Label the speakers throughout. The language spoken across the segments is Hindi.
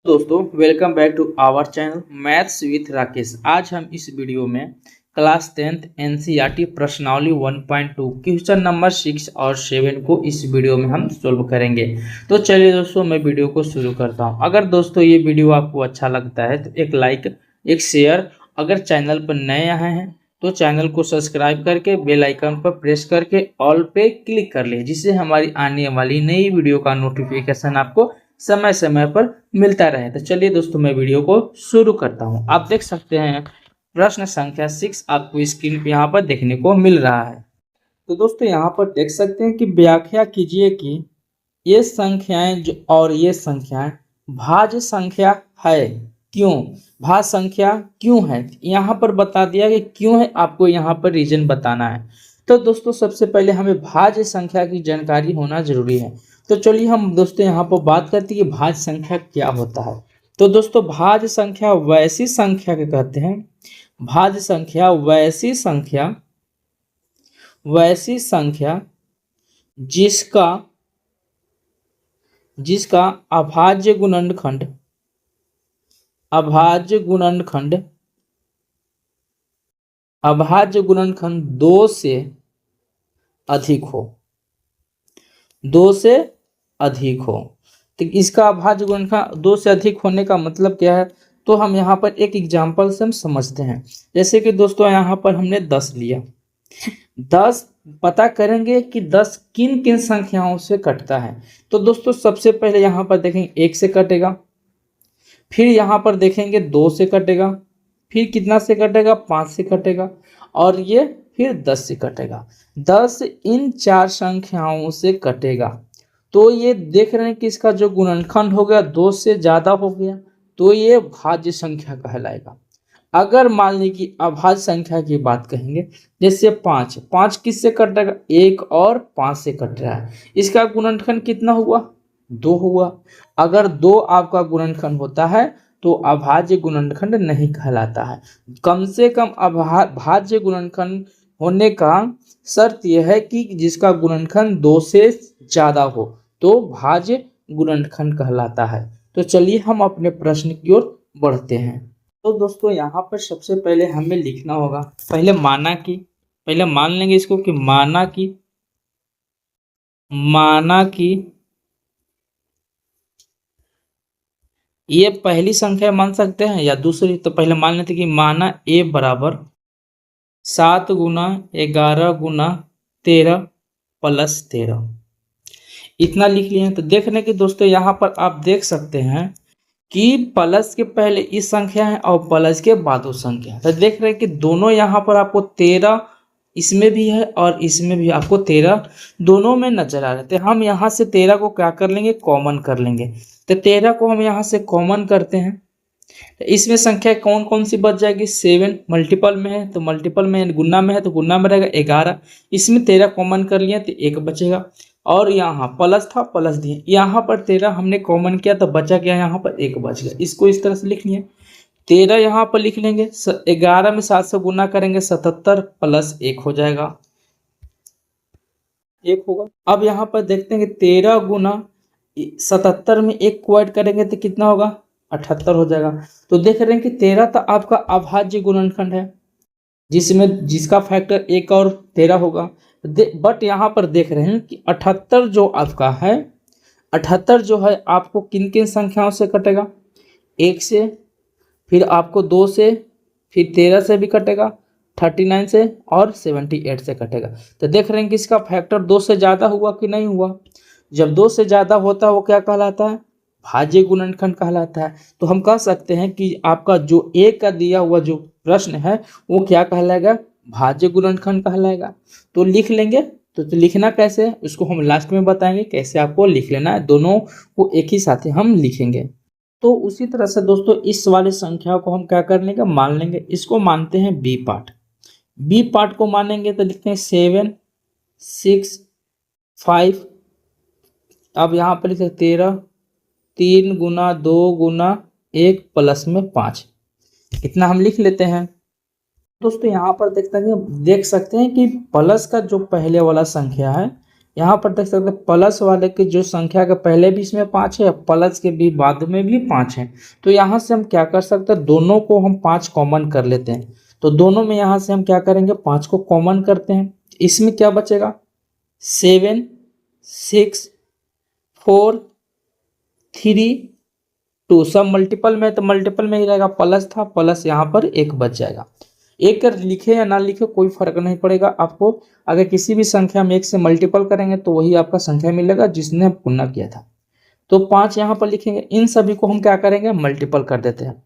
Speaker 1: दोस्तों welcome back to our channel maths with Rakesh. आज हम इस वीडियो में क्लास 10th एनसीईआरटी प्रश्नावली 1.2 क्वेश्चन नंबर 6 और 7 को इस वीडियो में हम सोल्व करेंगे। तो चलिए दोस्तों मैं वीडियो को शुरू करता हूं। अगर दोस्तों ये वीडियो आपको अच्छा लगता है तो एक लाइक, एक शेयर, अगर चैनल पर नए आए हैं तो चैनल को सब्सक्राइब करके बेल आइकन पर प्रेस करके ऑल पे क्लिक कर ले, जिससे हमारी आने वाली नई वीडियो का नोटिफिकेशन आपको समय समय पर मिलता रहे। तो चलिए दोस्तों मैं वीडियो को शुरू करता हूं। आप देख सकते हैं प्रश्न संख्या 6 आपको स्क्रीन पे यहाँ पर देखने को मिल रहा है। तो दोस्तों यहाँ पर देख सकते हैं कि व्याख्या कीजिए कि ये संख्याएं और ये संख्याएं भाज्य संख्या है क्यों। भाज्य संख्या क्यों है यहाँ पर बता दिया कि क्यों है, आपको यहाँ पर रीजन बताना है। तो दोस्तों सबसे पहले हमें भाज्य संख्या की जानकारी होना जरूरी है। तो चलिए हम दोस्तों यहाँ पर बात करते हैं कि भाज्य संख्या क्या होता है। तो दोस्तों भाज्य संख्या वैसी संख्या के कहते हैं, भाज्य संख्या वैसी संख्या जिसका अभाज्य गुणनखंड 2 से अधिक हो। तो इसका अभाज्य गुणनखंड 2 से अधिक होने का मतलब क्या है, तो हम यहाँ पर एक एग्जांपल से हम समझते हैं। जैसे कि दोस्तों यहाँ पर हमने 10 लिया, 10 पता करेंगे कि 10 किन किन संख्याओं से कटता है। तो दोस्तों सबसे पहले यहाँ पर देखेंगे 1 से कटेगा, फिर यहाँ पर देखेंगे 2 से कटेगा, फिर कितना से कटेगा 5 से कटेगा, और ये फिर 10 से कटेगा। 10 इन 4 संख्याओं से कटेगा। तो ये देख रहे हैं कि इसका जो गुणनखंड हो गया 2 से ज़्यादा हो गया, तो ये भाज्य संख्या कहलाएगा। अगर मान ली कि अभाज्य संख्या की बात कहेंगे, जैसे 5 किससे कट रहा है, 1 और 5 से कट रहा है, इसका गुणनखंड कितना हुआ, 2 हुआ। अगर 2 आपका गुणनखंड होता है तो अभाज्य गुणनखंड नहीं कहलाता है। कम से कम अभाज्य गुणनखंड होने का शर्त यह है कि जिसका गुणनखंड 2 से ज़्यादा हो, तो भाज्य गुणनखंड कहलाता है। तो चलिए हम अपने प्रश्न की ओर बढ़ते हैं। तो दोस्तों यहाँ पर सबसे पहले हमें लिखना होगा, पहले मान लेंगे इसको कि माना कि ये पहली संख्या मान सकते हैं या दूसरी। तो पहले मान लेते कि माना a बराबर 7 गुना 11 गुना 13 प्लस 13, इतना लिख लिए हैं। तो देख रहे हैं कि दोस्तों यहाँ पर आप देख सकते हैं कि प्लस के पहले इस संख्या है और प्लस के बाद वो संख्या है। तो देख रहे हैं कि दोनों यहाँ पर आपको 13 इसमें भी है और इसमें भी आपको 13 दोनों में नजर आ रहे थे। हम यहाँ से 13 को क्या कर लेंगे, कॉमन कर लेंगे। तो 13 को हम यहाँ से कॉमन करते हैं, तो इसमें संख्या कौन कौन सी बच जाएगी, 7 मल्टीपल में है तो मल्टीपल में, गुना में है तो गुना में रहेगा 11। इसमें 13 कॉमन कर लिया तो 1 बचेगा, और यहाँ प्लस था प्लस दिए, यहाँ पर 13 हमने कॉमन किया तो बचा गया, यहाँ पर 1 बच गया। इसको इस तरह से लिख लिए, 13 यहाँ पर लिख लेंगे, 11 में 7 से गुना करेंगे 77 प्लस 1 हो जाएगा, 1 होगा। अब यहाँ पर देखते हैं कि 13 गुना 77 में 1 को ऐड करेंगे तो कितना होगा, 78 हो जाएगा। तो देख रहे हैं कि 13 तो आपका अभाज्य गुणनखंड है, जिसका फैक्टर 1 और 13 होगा। बट यहाँ पर देख रहे हैं कि 78 जो आपका है, 78 जो है आपको किन किन संख्याओं से कटेगा, 1 से, फिर आपको 2 से, फिर 13 से भी कटेगा, 39 से और 78 से कटेगा। तो देख रहे हैं कि इसका फैक्टर 2 से ज़्यादा हुआ कि नहीं हुआ। जब 2 से ज़्यादा होता है वो क्या कहलाता है, भाज्य गुणनखंड कहलाता है। तो हम कह सकते हैं कि आपका जो A का दिया हुआ जो प्रश्न है वो क्या कहलाएगा, भाज्य गुणनखंड कहलाएगा। तो लिख लेंगे। तो लिखना कैसे, उसको हम लास्ट में बताएंगे कैसे आपको लिख लेना है, दोनों को एक ही साथ हम लिखेंगे। तो उसी तरह से दोस्तों इस वाले संख्या को हम क्या कर लेंगे, मान लेंगे। इसको मानते हैं बी पार्ट को मानेंगे तो लिखते हैं 7 6 5। अब यहाँ पर लिखते 13, 3 गुना 2 गुना 1 प्लस में 5, इतना हम लिख लेते हैं। दोस्तों यहाँ पर देख सकते हैं कि प्लस का जो पहले वाला संख्या है यहाँ पर देख सकते हैं प्लस वाले की जो संख्या के पहले भी इसमें 5 है, प्लस के भी बाद में भी 5 है। तो यहाँ से हम क्या कर सकते हैं, दोनों को हम 5 कॉमन कर लेते हैं। तो दोनों में यहाँ से हम क्या करेंगे, 5 को कॉमन करते हैं। इसमें क्या बचेगा, 7 6 4 3 2। सब मल्टीपल में, तो मल्टीपल में ही रहेगा, प्लस था प्लस यहाँ पर एक बच जाएगा। एक लिखे या ना लिखे कोई फर्क नहीं पड़ेगा आपको। अगर किसी भी संख्या में एक से मल्टीपल करेंगे तो वही आपका संख्या मिलेगा जिसने हम गुणा किया था। तो 5 यहाँ पर लिखेंगे, इन सभी को हम क्या करेंगे, मल्टीपल कर देते हैं।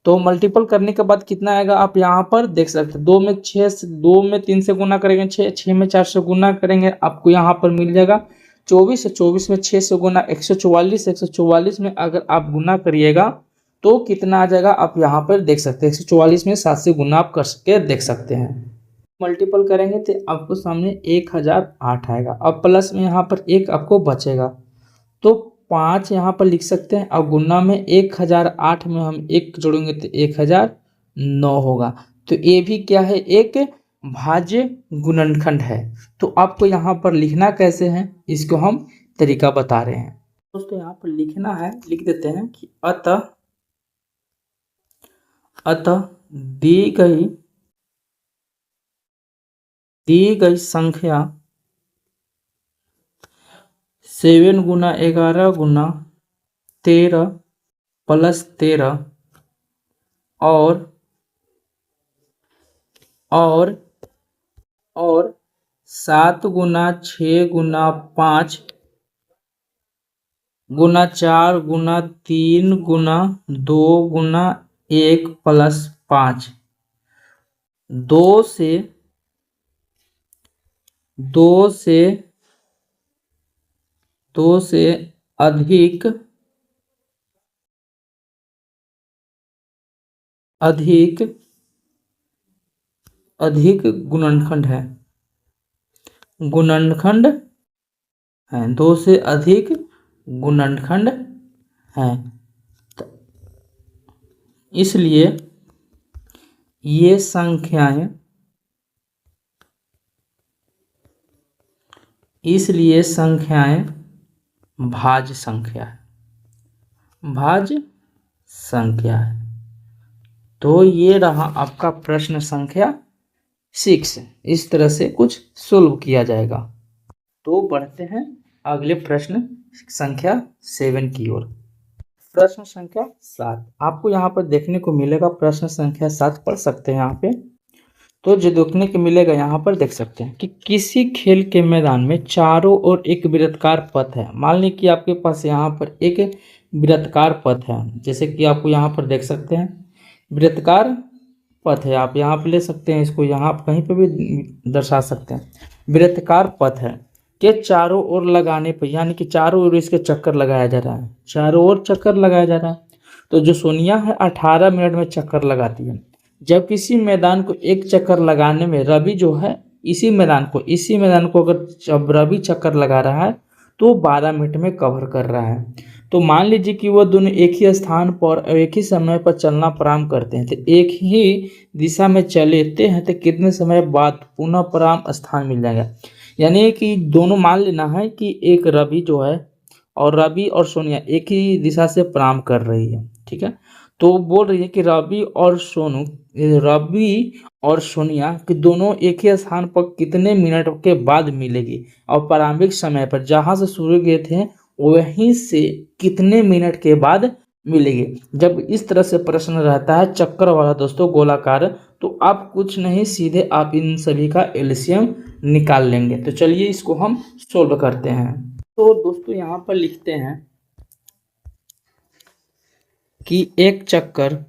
Speaker 1: तो मल्टीपल करने के बाद कितना आएगा आप यहाँ पर देख सकते हैं, 2 में 6 से, 2 में 3 से गुना करेंगे 6, 6 में 4 से गुना करेंगे आपको यहाँ पर मिल जाएगा 24। 24 में 6 से गुना 144। 144 में अगर आप गुना करिएगा तो कितना आ जाएगा आप यहाँ पर देख सकते हैं। 144 में 7 से गुना आप कर के देख सकते हैं। मल्टीपल करेंगे तो आपको सामने 1008 आएगा। अब प्लस में यहाँ पर एक आपको बचेगा, तो 5 यहाँ पर लिख सकते हैं। अब गुना में 1008 में हम एक जोड़ेंगे तो 1009 होगा। तो ये भी क्या है, एक भाज्य गुणनखंड है। तो आपको यहाँ पर लिखना कैसे है, इसको हम तरीका बता रहे हैं। दोस्तों यहाँ पर लिखना है, लिख देते हैं कि अतः दी गई संख्या 7 गुना 11 गुना 13 प्लस 13 और 7 गुना 6 गुना 5 गुना 4 गुना 3 गुना 2 गुना 1 प्लस 5, 2 से अधिक गुणनखंड है, 2 से अधिक गुणनखंड है। इसलिए ये संख्याएं भाज्य संख्या है। तो ये रहा आपका प्रश्न संख्या 6। इस तरह से कुछ सोल्व किया जाएगा। तो बढ़ते हैं अगले प्रश्न संख्या 7 की ओर। प्रश्न संख्या 7 आपको यहाँ पर देखने को मिलेगा। प्रश्न संख्या 7 पढ़ सकते हैं यहाँ पे। तो जो देखने को मिलेगा यहाँ पर देख सकते हैं कि किसी खेल के मैदान में चारों ओर एक वृत्ताकार पथ है। मान लीजिए कि आपके पास यहाँ पर एक वृत्ताकार पथ है, जैसे कि आपको यहाँ पर देख सकते हैं वृत्ताकार पथ है। आप यहाँ पर ले सकते हैं इसको, यहाँ आप कहीं पर भी दर्शा सकते हैं। वृत्ताकार पथ है के चारों ओर लगाने पर, यानी कि चारों ओर इसके चक्कर लगाया जा रहा है, चारों ओर चक्कर लगाया जा रहा है। तो जो सोनिया है 18 मिनट में चक्कर लगाती है। जब किसी मैदान को एक चक्कर लगाने में रवि जो है इसी मैदान को अगर जब रवि चक्कर लगा रहा है तो 12 मिनट में कवर कर रहा है। तो मान लीजिए कि वह दोनों एक ही स्थान पर एक ही समय पर चलना प्रारंभ करते हैं, तो एक ही दिशा में चलते हैं तो कितने समय बाद पुनः प्रारंभ स्थान मिल जाएगा। यानी कि दोनों मान लेना है कि एक रवि जो है और रवि और सोनिया एक ही दिशा से प्रारंभ कर रही है, ठीक है। तो बोल रही है कि रवि और सोनिया कि दोनों एक ही स्थान पर कितने मिनट के बाद मिलेगी, और प्रारंभिक समय पर जहां से शुरू किए थे वहीं से कितने मिनट के बाद मिलेगी। जब इस तरह से प्रश्न रहता है चक्कर वाला दोस्तों, गोलाकार, तो आप कुछ नहीं सीधे आप इन सभी का एलसीएम निकाल लेंगे। तो चलिए इसको हम सोल्व करते हैं। तो दोस्तों यहाँ पर लिखते हैं कि एक चक्कर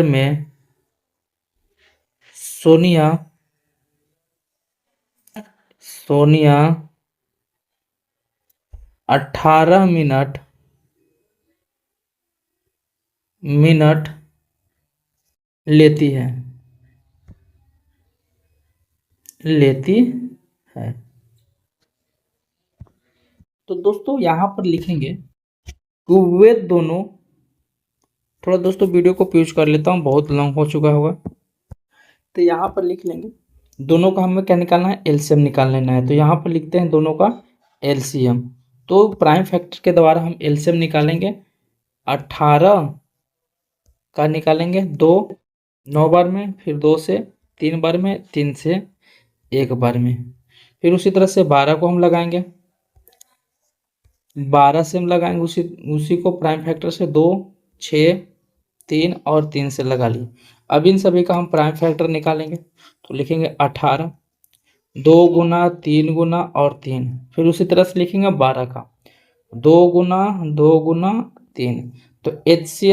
Speaker 1: में सोनिया 18 मिनट लेती है। तो दोस्तों यहाँ पर लिखेंगे कि वे दोनों थोड़ा दोस्तों वीडियो को पॉज कर लेता हूँ, बहुत लॉन्ग हो चुका होगा। तो यहाँ पर लिख लेंगे दोनों का हमें क्या निकालना है, एलसीएम निकाल लेना है। तो यहाँ पर लिखते हैं दोनों का एलसीएम। तो प्राइम फैक्टर के द्वारा हम एलसीएम निकालेंगे। 18 का निकालेंगे 2 9 बार में, फिर 2 से 3 बार में, 3 से 1 बार में। फिर उसी तरह से 12 को हम लगाएंगे, 12 से हम लगाएंगे उसी को प्राइम फैक्टर से 2 6 3 और 3 से लगा लिए। अब इन सभी का हम प्राइम फैक्टर निकालेंगे। तो लिखेंगे 18 2 गुना 3 गुना और 3, फिर उसी तरह से लिखेंगे 12 का 2 गुना 2 गुना 3। तो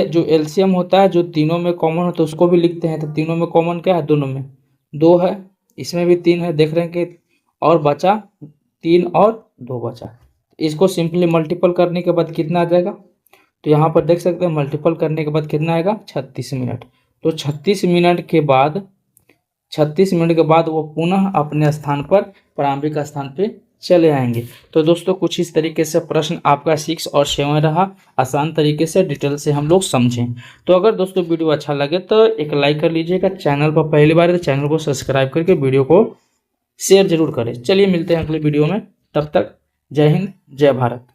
Speaker 1: जो एलसीएम होता है, जो तीनों में कॉमन होता है उसको भी लिखते हैं। तो तीनों में कॉमन क्या है, दोनों में 2 है, इसमें भी 3 है, देख रहे हैं कि, और बचा 3 और 2 बचा। इसको सिंपली मल्टीपल करने के बाद कितना आ जाएगा, तो यहाँ पर देख सकते हैं मल्टीपल करने के बाद कितना आएगा, 36 मिनट। तो 36 मिनट के बाद वो पुनः अपने स्थान पर, प्रारंभिक स्थान पे चले आएंगे। तो दोस्तों कुछ इस तरीके से प्रश्न आपका 6 और 7 रहा, आसान तरीके से डिटेल से हम लोग समझें। तो अगर दोस्तों वीडियो अच्छा लगे तो एक लाइक कर लीजिएगा, चैनल पर पहली बार है तो चैनल को सब्सक्राइब करके वीडियो को शेयर जरूर करें। चलिए मिलते हैं अगले वीडियो में, तब तक जय हिंद जय भारत।